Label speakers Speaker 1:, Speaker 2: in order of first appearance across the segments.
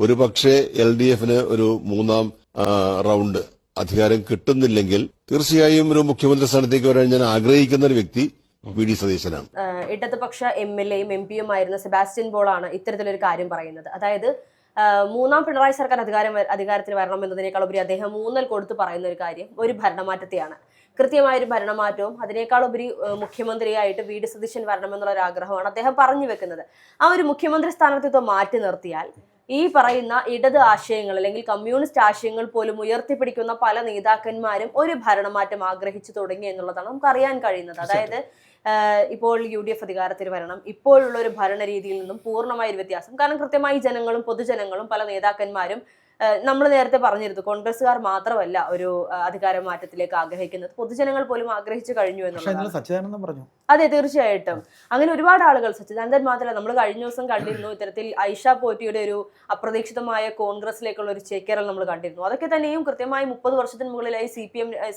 Speaker 1: ഒരു പക്ഷേ LDF-ന് ഒരു മൂന്നാം റൗണ്ട് അധികാരം കിട്ടുന്നില്ലെങ്കിൽ തീർച്ചയായും ഒരു മുഖ്യമന്ത്രി സ്ഥാനത്തേക്ക് വരാൻ ഞാൻ ആഗ്രഹിക്കുന്ന ഒരു വ്യക്തി VD സതീശനാണ്.
Speaker 2: ഇടതുപക്ഷ MLA-യും MP-യുമായിരുന്ന സെബാസ്റ്റ്യൻ പോളാണ് ഇത്തരത്തിലൊരു കാര്യം പറയുന്നത്. അതായത് മൂന്നാം പിണറായി സർക്കാർ അധികാരത്തിൽ വരണം എന്നതിനേക്കാൾ ഉപരി അദ്ദേഹം ഊന്നൽ കൊടുത്ത് പറയുന്ന ഒരു കാര്യം ഒരു ഭരണമാറ്റത്തെയാണ്. കൃത്യമായൊരു ഭരണമാറ്റവും അതിനേക്കാൾ ഉപരി മുഖ്യമന്ത്രിയായിട്ട് VD സതീശൻ വരണമെന്നുള്ള ഒരു ആഗ്രഹമാണ് അദ്ദേഹം പറഞ്ഞു വെക്കുന്നത്. ആ ഒരു മുഖ്യമന്ത്രി സ്ഥാനാർത്ഥിത്വം മാറ്റി നിർത്തിയാൽ ഈ പറയുന്ന ഇടത് ആശയങ്ങൾ അല്ലെങ്കിൽ കമ്മ്യൂണിസ്റ്റ് ആശയങ്ങൾ പോലും ഉയർത്തിപ്പിടിക്കുന്ന പല നേതാക്കന്മാരും ഒരു ഭരണമാറ്റം ആഗ്രഹിച്ചു തുടങ്ങി എന്നുള്ളതാണ് നമുക്ക് അറിയാൻ കഴിയുന്നത്. അതായത് ഇപ്പോൾ UDF അധികാരത്തിൽ വരണം, ഇപ്പോഴുള്ള ഒരു ഭരണ രീതിയിൽ നിന്നും പൂർണ്ണമായ ഒരു വ്യത്യാസം. കാരണം കൃത്യമായി ജനങ്ങളും പൊതുജനങ്ങളും പല നേതാക്കന്മാരും നമ്മൾ നേരത്തെ പറഞ്ഞിരുന്നു, കോൺഗ്രസ്സുകാർ മാത്രമല്ല ഒരു അധികാര മാറ്റത്തിലേക്ക് ആഗ്രഹിക്കുന്നത്, പൊതുജനങ്ങൾ പോലും ആഗ്രഹിച്ചു കഴിഞ്ഞു എന്നുള്ളത്. അതെ, തീർച്ചയായിട്ടും അങ്ങനെ ഒരുപാട് ആളുകൾ, സച്ചിദാനന്ദൻ മാത്രമല്ല, നമ്മൾ കഴിഞ്ഞ ദിവസം കണ്ടിരുന്നു ഇത്തരത്തിൽ ഐഷ പോറ്റിയുടെ ഒരു അപ്രതീക്ഷിതമായ കോൺഗ്രസിലേക്കുള്ള ഒരു ചേക്കേറൽ നമ്മൾ കണ്ടിരുന്നു. അതൊക്കെ തന്നെയും കൃത്യമായി 30 വർഷത്തിന് മുകളിലായി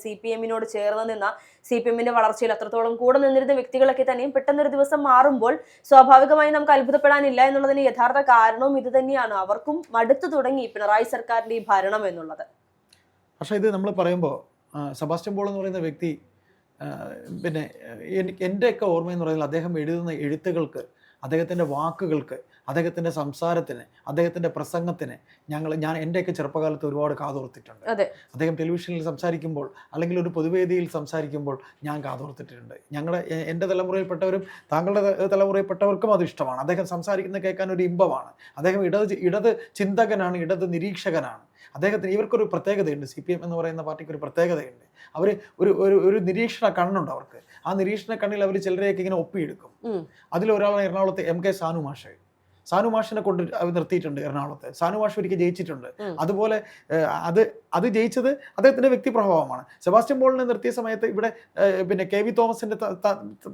Speaker 2: CPM-നോട് ചേർന്ന് നിന്ന, CPM-ന്റെ വളർച്ചയിൽ അത്രത്തോളം കൂടെ നിന്നിരുന്ന വ്യക്തികളൊക്കെ തന്നെയും പെട്ടെന്നൊരു ദിവസം മാറുമ്പോൾ സ്വാഭാവികമായി നമുക്ക് അത്ഭുതപ്പെടാനില്ല എന്നുള്ളതിന് യഥാർത്ഥ കാരണവും ഇത് തന്നെയാണ്. അവർക്കും മടുത്തു തുടങ്ങി പിണറായി സർക്കാരിന്റെ ഈ ഭരണം എന്നുള്ളത്.
Speaker 3: പക്ഷേ ഇത് നമ്മൾ പറയുമ്പോൾ സെബാസ്റ്റ്യൻ പോൾ എന്ന് പറയുന്ന വ്യക്തി, പിന്നെ എൻ്റെയൊക്കെ ഓർമ്മയെന്ന് പറയുന്നത് അദ്ദേഹം എഴുതുന്ന എഴുത്തുകൾക്ക്, അദ്ദേഹത്തിൻ്റെ വാക്കുകൾക്ക്, അദ്ദേഹത്തിൻ്റെ സംസാരത്തിന്, അദ്ദേഹത്തിൻ്റെ പ്രസംഗത്തിന് ഞാൻ എൻ്റെയൊക്കെ ചെറുപ്പകാലത്ത് ഒരുപാട് കാതോർത്തിട്ടുണ്ട്. അദ്ദേഹം ടെലിവിഷനിൽ സംസാരിക്കുമ്പോൾ അല്ലെങ്കിൽ ഒരു പൊതുവേദിയിൽ സംസാരിക്കുമ്പോൾ ഞാൻ കാതോർത്തിട്ടുണ്ട്. എൻ്റെ തലമുറയിൽപ്പെട്ടവരും താങ്കളുടെ തലമുറയിൽപ്പെട്ടവർക്കും അത് ഇഷ്ടമാണ്. അദ്ദേഹം സംസാരിക്കുന്നത് കേൾക്കാൻ ഒരു ഇമ്പമാണ്. അദ്ദേഹം ഇടത് ചിന്തകനാണ്, ഇടത് നിരീക്ഷകനാണ്. അദ്ദേഹത്തിന് ഇവർക്കൊരു പ്രത്യേകതയുണ്ട്. CPM എന്ന് പറയുന്ന പാർട്ടിക്ക് ഒരു പ്രത്യേകതയുണ്ട്. അവർ ഒരു നിരീക്ഷണ കണ്ണുണ്ട് അവർക്ക്. ആ നിരീക്ഷണ കണ്ണിൽ അവർ ചിലരെയൊക്കെ ഇങ്ങനെ ഒപ്പിയെടുക്കും. അതിലൊരാളാണ് എറണാകുളത്തെ MK സാനു മാഷ്. സാനു മാഷിനെ കൊണ്ട് നിർത്തിയിട്ടുണ്ട് എറണാകുളത്ത്. സാനു മാഷ് ഒരിക്കൽ ജയിച്ചിട്ടുണ്ട്. അതുപോലെ അത് ജയിച്ചത് അദ്ദേഹത്തിന്റെ വ്യക്തിപ്രഭാവമാണ്. സെബാസ്റ്റ്യൻ പോളിനെ നിർത്തിയ സമയത്ത് ഇവിടെ പിന്നെ KV തോമസിന്റെ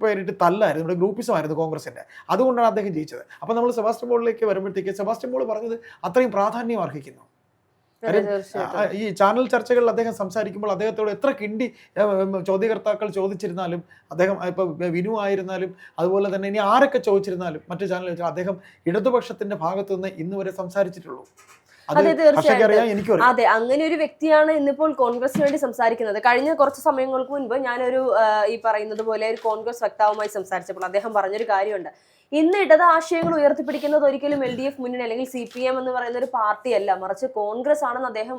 Speaker 3: പേരിട്ട് തല്ലായിരുന്നു, ഇവിടെ ഗ്രൂപ്പിസമായിരുന്നു കോൺഗ്രസിന്റെ. അതുകൊണ്ടാണ് അദ്ദേഹം ജയിച്ചത്. അപ്പോൾ നമ്മൾ സെബാസ്റ്റ്യൻ പോളിലേക്ക് വരുമ്പോഴത്തേക്ക് സെബാസ്റ്റ്യൻ പോൾ പറഞ്ഞത് അത്രയും പ്രാധാന്യം അർഹിക്കുന്നു. ഈ ചാനൽ ചർച്ചകളിൽ അദ്ദേഹം സംസാരിക്കുമ്പോൾ അദ്ദേഹത്തോട് എത്ര കിണ്ടി ചോദ്യകർത്താക്കൾ ചോദിച്ചിരുന്നാലും, അദ്ദേഹം ഇപ്പൊ വിനു ആയിരുന്നാലും അതുപോലെ തന്നെ ഇനി ആരൊക്കെ ചോദിച്ചിരുന്നാലും മറ്റു ചാനലുകൾ, അദ്ദേഹം ഇടതുപക്ഷത്തിന്റെ ഭാഗത്തു നിന്ന് ഇന്ന് വരെ സംസാരിച്ചിട്ടുള്ളൂ.
Speaker 2: അതെ, തീർച്ചയായിട്ടും. അതെ, അങ്ങനെ ഒരു വ്യക്തിയാണ് ഇന്നിപ്പോൾ കോൺഗ്രസിന് വേണ്ടി സംസാരിക്കുന്നത്. കഴിഞ്ഞ കുറച്ച് സമയങ്ങൾക്ക് മുൻപ് ഞാനൊരു ഈ പറയുന്നത് പോലെ ഒരു കോൺഗ്രസ് വക്താവുമായി സംസാരിച്ചപ്പോൾ അദ്ദേഹം പറഞ്ഞൊരു കാര്യമുണ്ട്. ഇന്ന് ഇടത് ആശയങ്ങൾ ഉയർത്തിപ്പിടിക്കുന്നത് ഒരിക്കലും LDF മുന്നണി അല്ലെങ്കിൽ CPM എന്ന് പറയുന്ന ഒരു പാർട്ടിയല്ല, മറിച്ച് കോൺഗ്രസ് ആണെന്ന് അദ്ദേഹം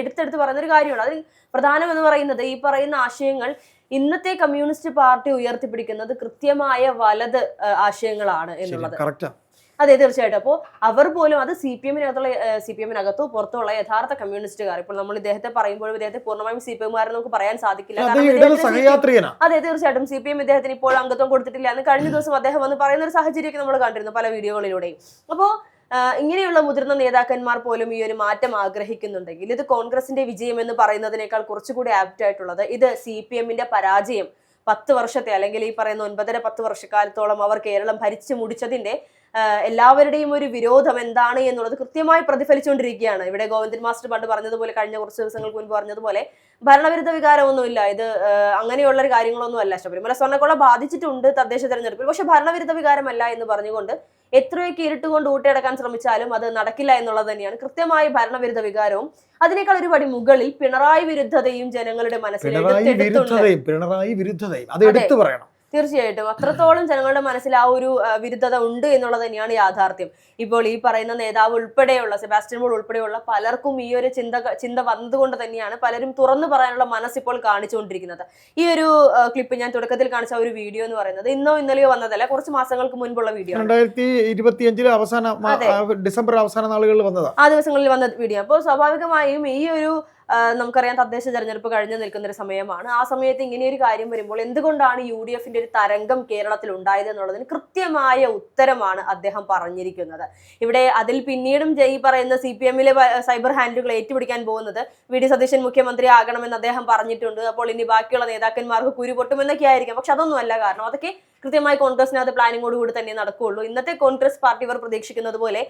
Speaker 2: എടുത്തെടുത്ത് പറയുന്ന ഒരു കാര്യമാണ്. അതിൽ പ്രധാനം എന്ന് പറയുന്നത് ഈ പറയുന്ന ആശയങ്ങൾ ഇന്നത്തെ കമ്മ്യൂണിസ്റ്റ് പാർട്ടി ഉയർത്തിപ്പിടിക്കുന്നത് കൃത്യമായ വലത് ആശയങ്ങളാണ് എന്നുള്ളത്. അതെ, തീർച്ചയായിട്ടും. അപ്പോൾ അവർ പോലും അത് CPM-നകത്തോ പുറത്തുള്ള യഥാർത്ഥ കമ്മ്യൂണിസ്റ്റുകാർ, ഇപ്പോൾ നമ്മൾ ഇദ്ദേഹത്തെ പറയുമ്പോഴും ഇദ്ദേഹത്തെ പൂർണ്ണമായും CPM-കാരൻ നമുക്ക് പറയാൻ സാധിക്കില്ല. അതെ, തീർച്ചയായിട്ടും. CPM ഇദ്ദേഹത്തിന് ഇപ്പോൾ അംഗത്വം കൊടുത്തിട്ടില്ല എന്ന് കഴിഞ്ഞ ദിവസം അദ്ദേഹം വന്ന് പറയുന്ന ഒരു സാഹചര്യമൊക്കെ നമ്മൾ കണ്ടിരുന്നു പല വീഡിയോകളിലൂടെയും. അപ്പോൾ ഇങ്ങനെയുള്ള മുതിർന്ന നേതാക്കന്മാർ പോലും ഈ ഒരു മാറ്റം ആഗ്രഹിക്കുന്നുണ്ടെങ്കിൽ ഇത് കോൺഗ്രസിന്റെ വിജയം എന്ന് പറയുന്നതിനേക്കാൾ കുറച്ചുകൂടി ആപ്റ്റ് ആയിട്ടുള്ളത് ഇത് CPM-ന്റെ പരാജയം, 10 വർഷത്തെ അല്ലെങ്കിൽ ഈ പറയുന്ന 9.5-10 വർഷക്കാലത്തോളം അവർ കേരളം ഭരിച്ചു മുടിച്ചതിന്റെ എല്ലാവരുടെയും ഒരു വിരോധം എന്താണ് എന്നുള്ളത് കൃത്യമായി പ്രതിഫലിച്ചുകൊണ്ടിരിക്കുകയാണ്. ഇവിടെ ഗോവിന്ദൻ മാസ്റ്റർ പണ്ട് പറഞ്ഞതുപോലെ, കഴിഞ്ഞ കുറച്ച് ദിവസങ്ങൾക്ക് മുൻപ് പറഞ്ഞതുപോലെ, ഭരണവിരുദ്ധ വികാരമൊന്നുമില്ല, ഇത് അങ്ങനെയുള്ളൊരു കാര്യങ്ങളൊന്നും അല്ല. ശബരിമല സ്വർണ്ണക്കൊള്ള ബാധിച്ചിട്ടുണ്ട് തദ്ദേശ തെരഞ്ഞെടുപ്പിൽ, പക്ഷെ ഭരണവിരുദ്ധ വികാരമല്ല എന്ന് പറഞ്ഞുകൊണ്ട് എത്രയൊക്കെ ഇരുട്ടുകൊണ്ട് ഊട്ടിയടക്കാൻ ശ്രമിച്ചാലും അത് നടക്കില്ല എന്നുള്ളത് തന്നെയാണ് കൃത്യമായ ഭരണവിരുദ്ധ വികാരവും. അതിനേക്കാൾ ഒരു പടി മുകളിൽ പിണറായി വിരുദ്ധതയും ജനങ്ങളുടെ മനസ്സിൽ തീർച്ചയായിട്ടും അത്രത്തോളം ജനങ്ങളുടെ മനസ്സിൽ ആ ഒരു വിരുദ്ധത ഉണ്ട് എന്നുള്ളത് തന്നെയാണ് യാഥാർത്ഥ്യം. ഇപ്പോൾ ഈ പറയുന്ന നേതാവ് ഉൾപ്പെടെയുള്ള സെബാസ്റ്റ്യൻ പോൾ ഉൾപ്പെടെയുള്ള പലർക്കും ഈ ഒരു ചിന്ത വന്നതുകൊണ്ട് തന്നെയാണ് പലരും തുറന്നു പറയാനുള്ള മനസ്സിപ്പോൾ കാണിച്ചുകൊണ്ടിരിക്കുന്നത്. ഈ ഒരു ക്ലിപ്പ് ഞാൻ തുടക്കത്തിൽ കാണിച്ച ഒരു വീഡിയോ എന്ന് പറയുന്നത് ഇന്നോ ഇന്നലെയോ വന്നതല്ല, കുറച്ച് മാസങ്ങൾക്ക് മുൻപുള്ള വീഡിയോ,
Speaker 3: 2025 ഡിസംബർ അവസാന നാളുകളിൽ വന്നതാണ്,
Speaker 2: ആ ദിവസങ്ങളിൽ വന്ന വീഡിയോ. അപ്പോൾ സ്വാഭാവികമായും ഈ ഒരു നമുക്കറിയാം തദ്ദേശ തെരഞ്ഞെടുപ്പ് കഴിഞ്ഞു നിൽക്കുന്ന ഒരു സമയമാണ്. ആ സമയത്ത് ഇങ്ങനെയൊരു കാര്യം വരുമ്പോൾ എന്തുകൊണ്ടാണ് UDF-ന്റെ ഒരു തരംഗം കേരളത്തിൽ ഉണ്ടായത് എന്നുള്ളതിന് കൃത്യമായ ഉത്തരമാണ് അദ്ദേഹം പറഞ്ഞിരിക്കുന്നത്. ഇവിടെ അതിൽ പിന്നീടും ഈ പറയുന്ന CPM-ലെ സൈബർ ഹാൻഡിലുകൾ ഏറ്റുപിടിക്കാൻ പോകുന്നത് VD സതീശൻ മുഖ്യമന്ത്രി ആകണമെന്ന് അദ്ദേഹം പറഞ്ഞിട്ടുണ്ട്. അപ്പോൾ ഇനി ബാക്കിയുള്ള നേതാക്കന്മാർക്ക് കുരുപൊട്ടുമെന്നൊക്കെ ആയിരിക്കും. പക്ഷെ അതൊന്നുമല്ല. കാരണം അതൊക്കെ കൃത്യമായി കോൺഗ്രസിനകത്ത് പ്ലാനിങ്ങോടുകൂടി തന്നെ നടക്കുകയുള്ളൂ. ഇന്നത്തെ കോൺഗ്രസ് പാർട്ടി ഇവർ പ്രതീക്ഷിക്കുന്നത് പോലെ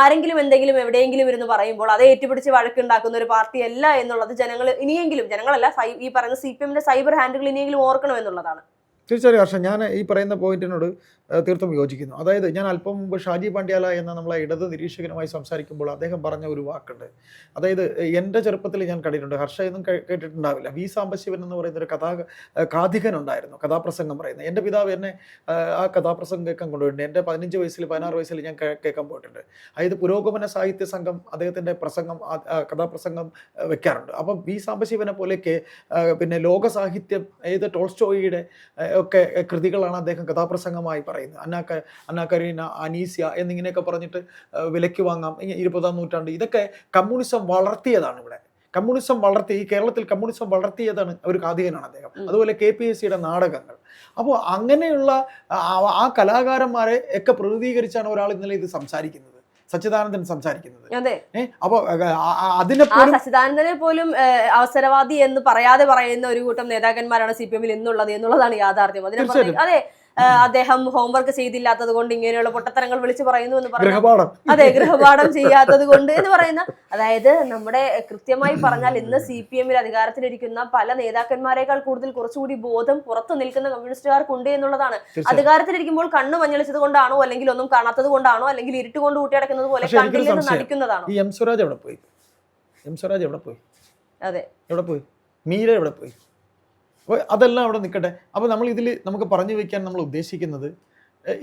Speaker 2: ആരെങ്കിലും എന്തെങ്കിലും എവിടെയെങ്കിലും ഇരുന്ന് പറയുമ്പോൾ അത് ഏറ്റുപിടിച്ച് വഴക്കുണ്ടാക്കുന്ന ഒരു പാർട്ടിയല്ല എന്നുള്ളത് ജനങ്ങളല്ല, ഈ പറയുന്ന CPM-ന്റെ സൈബർ ഹാൻഡിലുകൾ ഇനിയെങ്കിലും ഓർക്കണം എന്നുള്ളതാണ്.
Speaker 3: തീർച്ചയായും ഹർഷൻ, ഞാൻ ഈ പറയുന്ന പോയിന്റിനോട് തീർത്തും യോജിക്കുന്നു. അതായത് ഞാൻ അല്പം മുമ്പ് ഷാജി പാണ്ഡ്യാല എന്ന നമ്മളെ ഇടത് നിരീക്ഷകനുമായി സംസാരിക്കുമ്പോൾ അദ്ദേഹം പറഞ്ഞ ഒരു വാക്കുണ്ട്. അതായത് എൻ്റെ ചെറുപ്പത്തിൽ ഞാൻ കണ്ടിട്ടുണ്ട്, ഹർഷ എന്നും കേട്ടിട്ടുണ്ടാവില്ല, വി സാംബശിവൻ എന്ന് പറയുന്ന ഒരു കാഥികനുണ്ടായിരുന്നു, കഥാപ്രസംഗം പറയുന്നത്. എൻ്റെ പിതാവ് എന്നെ ആ കഥാപ്രസംഗം കേൾക്കാൻ കൊണ്ടുപോയിട്ടുണ്ട്. എൻ്റെ 15 വയസ്സിൽ 16 വയസ്സിൽ ഞാൻ കേൾക്കാൻ പോയിട്ടുണ്ട്. അതായത് പുരോഗമന സാഹിത്യ സംഘം അദ്ദേഹത്തിൻ്റെ പ്രസംഗം കഥാപ്രസംഗം വെക്കാറുണ്ട്. അപ്പം വി സാംബശിവനെ പോലെയൊക്കെ പിന്നെ ലോക സാഹിത്യം ഏത് ടോൾസ്റ്റോയിയുടെ ഒക്കെ കൃതികളാണ് അദ്ദേഹം കഥാപ്രസംഗമായി പറയുന്നത്. അന്ന കരീന, അനീസ്യ എന്നിങ്ങനെയൊക്കെ പറഞ്ഞിട്ട് വിലയ്ക്ക് വാങ്ങാം, 20-ാം നൂറ്റാണ്ട്. ഇതൊക്കെ കമ്മ്യൂണിസം വളർത്തിയതാണ്. ഇവിടെ കമ്മ്യൂണിസം ഈ കേരളത്തിൽ കമ്മ്യൂണിസം വളർത്തിയതാണ് ഒരു കാഥികനാണ് അദ്ദേഹം. അതുപോലെ KPSCയുടെ നാടകങ്ങൾ. അപ്പോൾ അങ്ങനെയുള്ള ആ കലാകാരന്മാരെ ഒക്കെ പ്രതിനിധീകരിച്ചാണ് ഒരാൾ ഇന്നലെ ഇത് സംസാരിക്കുന്നത്, സച്ചിദാനന്ദൻ സംസാരിക്കുന്നത്. അപ്പൊ അതിനെ
Speaker 2: സച്ചിദാനന്ദനെ പോലും അവസരവാദി എന്ന് പറയാതെ പറയുന്ന ഒരു കൂട്ടം നേതാക്കന്മാരാണ് CPM-ൽ എന്നുള്ളതാണ് യാഥാർത്ഥ്യം. അതിനെ അതെ, അദ്ദേഹം ഹോംവർക്ക് ചെയ്തില്ലാത്തത് കൊണ്ട് ഇങ്ങനെയുള്ള പൊട്ടത്തരങ്ങൾ വിളിച്ചു പറയുന്നു എന്ന് പറഞ്ഞു. അതെ, ഗൃഹപാഠം ചെയ്യാത്തത് കൊണ്ട് എന്ന് പറയുന്ന, അതായത് നമ്മുടെ കൃത്യമായി പറഞ്ഞാൽ ഇന്ന് CPM-ൽ അധികാരത്തിലിരിക്കുന്ന പല നേതാക്കന്മാരെക്കാൾ കൂടുതൽ കുറച്ചുകൂടി ബോധം പുറത്തു നിൽക്കുന്ന കമ്മ്യൂണിസ്റ്റുകാർക്കുണ്ട് എന്നുള്ളതാണ്. അധികാരത്തിലിരിക്കുമ്പോൾ കണ്ണു മഞ്ഞളിച്ചത് കൊണ്ടാണോ, അല്ലെങ്കിൽ ഒന്നും കാണാത്തത് കൊണ്ടാണോ, അല്ലെങ്കിൽ ഇരുട്ടുകൊണ്ട് കൂട്ടിയടക്കുന്നത് പോലെ കണ്ടില്ലെന്ന് നടിക്കുന്നതാണോ?
Speaker 3: എം സ്വരാജ് എവിടെ പോയി?
Speaker 2: അതെ,
Speaker 3: എവിടെ പോയി? മീര എവിടെ പോയി? അപ്പോൾ അതെല്ലാം അവിടെ നിൽക്കട്ടെ. അപ്പോൾ നമ്മൾ ഇതിൽ നമുക്ക് പറഞ്ഞു വയ്ക്കാൻ നമ്മൾ ഉദ്ദേശിക്കുന്നത്,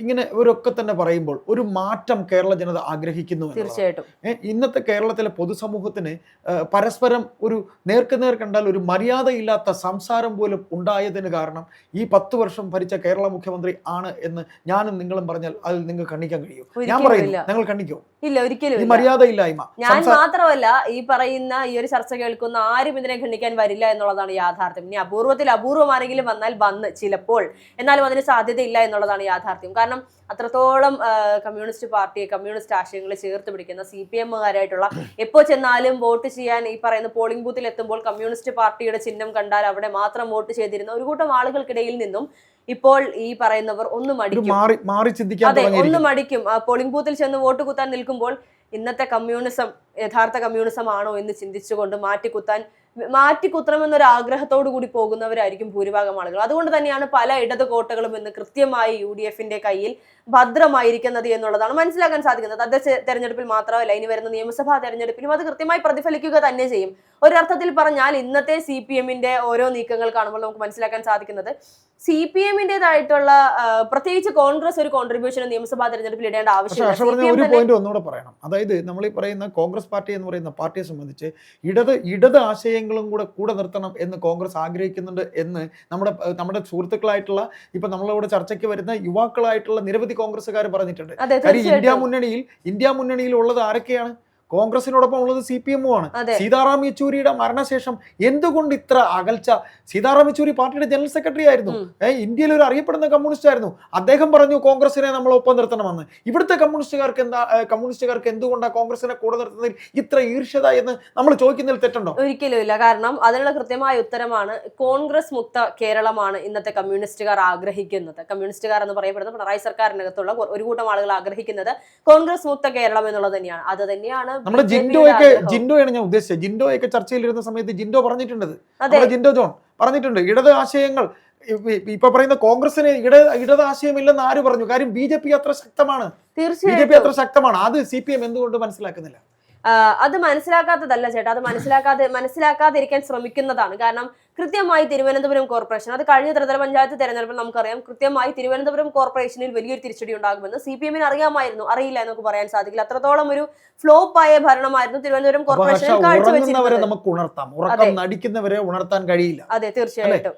Speaker 3: ഇങ്ങനെ ഇവരൊക്കെ തന്നെ പറയുമ്പോൾ ഒരു മാറ്റം കേരള ജനത ആഗ്രഹിക്കുന്നു.
Speaker 2: തീർച്ചയായിട്ടും
Speaker 3: ഇന്നത്തെ കേരളത്തിലെ പൊതുസമൂഹത്തിന് പരസ്പരം ഒരു നേർക്കുനേർ കണ്ടാൽ ഒരു മര്യാദയില്ലാത്ത സംസാരം പോലും ഉണ്ടായതിന് കാരണം ഈ 10 വർഷം ഭരിച്ച കേരള മുഖ്യമന്ത്രി ആണ് എന്ന് ഞാനും നിങ്ങളും പറഞ്ഞാൽ അതിൽ നിങ്ങൾ ഖണ്ഡിക്കാൻ കഴിയും? ഞാൻ പറയുന്നു, നിങ്ങൾ ഖണ്ഡിക്കോ?
Speaker 2: ഇല്ല, ഒരിക്കലും
Speaker 3: ഈ മര്യാദയില്ലായ്മ.
Speaker 2: ഞാൻ മാത്രമല്ല, ഈ പറയുന്ന ഈ ഒരു ചർച്ച കേൾക്കുന്ന ആരും ഇതിനെ ഖണ്ഡിക്കാൻ വരില്ല എന്നുള്ളതാണ് യാഥാർത്ഥ്യം. ഇനി അപൂർവത്തിൽ അപൂർവം ആരെങ്കിലും വന്നാൽ വന്ന് ചിലപ്പോൾ, എന്നാലും അതിന് സാധ്യതയില്ല എന്നുള്ളതാണ് യാഥാർത്ഥ്യം. കാരണം അത്രത്തോളം കമ്മ്യൂണിസ്റ്റ് പാർട്ടിയെ, കമ്മ്യൂണിസ്റ്റ് ആശയങ്ങളെ ചേർത്ത് പിടിക്കുന്ന CPM-കാരായിട്ടുള്ള, എപ്പോ ചെന്നാലും വോട്ട് ചെയ്യാൻ ഈ പറയുന്ന പോളിംഗ് ബൂത്തിൽ എത്തുമ്പോൾ കമ്മ്യൂണിസ്റ്റ് പാർട്ടിയുടെ ചിഹ്നം കണ്ടാൽ അവിടെ മാത്രം വോട്ട് ചെയ്തിരുന്ന ഒരു കൂട്ടം ആളുകൾക്കിടയിൽ നിന്നും ഇപ്പോൾ ഈ പറയുന്നവർ ഒന്ന് മടിക്കും. അതെ, ഒന്ന് മടിക്കും. പോളിംഗ് ബൂത്തിൽ ചെന്ന് വോട്ട് കുത്താൻ നിൽക്കുമ്പോൾ ഇന്നത്തെ കമ്മ്യൂണിസം യഥാർത്ഥ കമ്മ്യൂണിസം ആണോ എന്ന് ചിന്തിച്ചുകൊണ്ട് മാറ്റിക്കുത്തണമെന്നൊരു ആഗ്രഹത്തോടു കൂടി പോകുന്നവരായിരിക്കും ഭൂരിഭാഗം ആളുകൾ. അതുകൊണ്ട് തന്നെയാണ് പല ഇടത് കോട്ടകളും ഇന്ന് കൃത്യമായി UDF-ന്റെ കയ്യിൽ ഭദ്രമായിരിക്കുന്നത് എന്നുള്ളതാണ് മനസ്സിലാക്കാൻ സാധിക്കുന്നത്. തദ്ദേശ തെരഞ്ഞെടുപ്പിൽ മാത്രമല്ല, ഇനി വരുന്ന നിയമസഭാ തെരഞ്ഞെടുപ്പിലും അത് കൃത്യമായി പ്രതിഫലിക്കുക തന്നെ ചെയ്യും. ഒരർത്ഥത്തിൽ പറഞ്ഞാൽ ഇന്നത്തെ CPM-ന്റെ ഓരോ നീക്കങ്ങൾ കാണുമ്പോൾ നമുക്ക് മനസ്സിലാക്കാൻ സാധിക്കുന്നത് CPM-ന്റേതായിട്ടുള്ള പ്രത്യേകിച്ച് കോൺഗ്രസ് ഒരു കോൺട്രിബ്യൂഷൻ നിയമസഭാ തെരഞ്ഞെടുപ്പിൽ ഇടേണ്ട ആവശ്യമില്ല.
Speaker 3: ഒരു പോയിന്റ് ഒന്നുകൂടെ പറയണം. അതായത് നമ്മൾ ഈ പറയുന്ന കോൺഗ്രസ് പാർട്ടി എന്ന് പറയുന്ന പാർട്ടിയെ സംബന്ധിച്ച് ഇടത് ആശയങ്ങളും കൂടെ നിർത്തണം എന്ന് കോൺഗ്രസ് ആഗ്രഹിക്കുന്നുണ്ട് എന്ന് നമ്മുടെ സുഹൃത്തുക്കളായിട്ടുള്ള, ഇപ്പൊ നമ്മളിവിടെ ചർച്ചയ്ക്ക് വരുന്ന യുവാക്കളായിട്ടുള്ള നിരവധി കോൺഗ്രസ്സുകാർ പറഞ്ഞിട്ടുണ്ട്. ഇന്ത്യ മുന്നണിയിൽ ഉള്ളത് ആരൊക്കെയാണ്? കോൺഗ്രസിനോടൊപ്പം ഉള്ളത് CPM-ഉമാണ്. സീതാറാം യെച്ചൂരിയുടെ മരണശേഷം എന്തുകൊണ്ട് ഇത്ര അകൽച്ച? സീതാറാം യെച്ചൂരി പാർട്ടിയുടെ ജനറൽ സെക്രട്ടറി ആയിരുന്നു, ഇന്ത്യയിൽ ഒരു അറിയപ്പെടുന്ന കമ്മ്യൂണിസ്റ്റ് ആയിരുന്നു. അദ്ദേഹം പറഞ്ഞു കോൺഗ്രസിനെ നമ്മൾ ഒപ്പം നിർത്തണമെന്ന്. ഇവിടുത്തെ കമ്മ്യൂണിസ്റ്റുകാർക്ക് എന്തുകൊണ്ടാണ് കോൺഗ്രസിനെ കൂടെ നിർത്തുന്നതിൽ ഇത്ര ഈർഷ്യത എന്ന് നമ്മൾ ചോദിക്കുന്നതിൽ തെറ്റുണ്ടോ?
Speaker 2: ഒരിക്കലും ഇല്ല. കാരണം അതിനുള്ള കൃത്യമായ ഉത്തരമാണ് കോൺഗ്രസ് മുക്ത കേരളമാണ് ഇന്നത്തെ കമ്മ്യൂണിസ്റ്റുകാർ ആഗ്രഹിക്കുന്നത്. കമ്മ്യൂണിസ്റ്റുകാർ എന്ന് പറയപ്പെടുന്ന പിണറായി സർക്കാരിനകത്തുള്ള ഒരു കൂട്ടം ആളുകൾ ആഗ്രഹിക്കുന്നത് കോൺഗ്രസ് മുക്ത കേരളം എന്നുള്ളത് തന്നെയാണ്. അത് തന്നെയാണ്
Speaker 3: നമ്മുടെ ജിൻഡോയാണ് ഞാൻ ഉദ്ദേശിച്ചത്. ജിൻഡോയൊക്കെ ചർച്ചയിലിരുന്ന സമയത്ത് ജിൻഡോ പറഞ്ഞിട്ടുണ്ട്, ജിൻഡോ ജോൺ പറഞ്ഞിട്ടുണ്ട്, ഇടത് ആശയങ്ങൾ ഇപ്പൊ പറയുന്ന കോൺഗ്രസിന് ഇടത് ആശയമില്ലെന്ന് ആര് പറഞ്ഞു? കാര്യം BJP അത്ര ശക്തമാണ്. അത് CPM എന്തുകൊണ്ട് മനസ്സിലാക്കുന്നില്ല?
Speaker 2: അത് മനസ്സിലാക്കാത്തതല്ല ചേട്ടാ, അത് മനസ്സിലാക്കാതിരിക്കാൻ ശ്രമിക്കുന്നതാണ്. കാരണം കൃത്യമായി തിരുവനന്തപുരം കോർപ്പറേഷൻ, അത് കഴിഞ്ഞ ത്രിതല പഞ്ചായത്ത് തെരഞ്ഞെടുപ്പിൽ നമുക്കറിയാം, കൃത്യമായി തിരുവനന്തപുരം കോർപ്പറേഷനിൽ വലിയൊരു തിരിച്ചടി ഉണ്ടാകുമെന്ന് CPM-ന് അറിയാമായിരുന്നു. അറിയില്ല എന്നൊക്കെ പറയാൻ സാധിക്കില്ല. അത്രത്തോളം ഒരു ഫ്ലോപ്പായ ഭരണമായിരുന്നു തിരുവനന്തപുരം കോർപ്പറേഷനിൽ കാഴ്ചവെച്ചിരുന്നത്.
Speaker 3: നമുക്ക് ഉണർത്താം, ഉറക്കം നടിക്കുന്നവരെ ഉണർത്താൻ കഴിയില്ല.
Speaker 2: അതെ, തീർച്ചയായിട്ടും.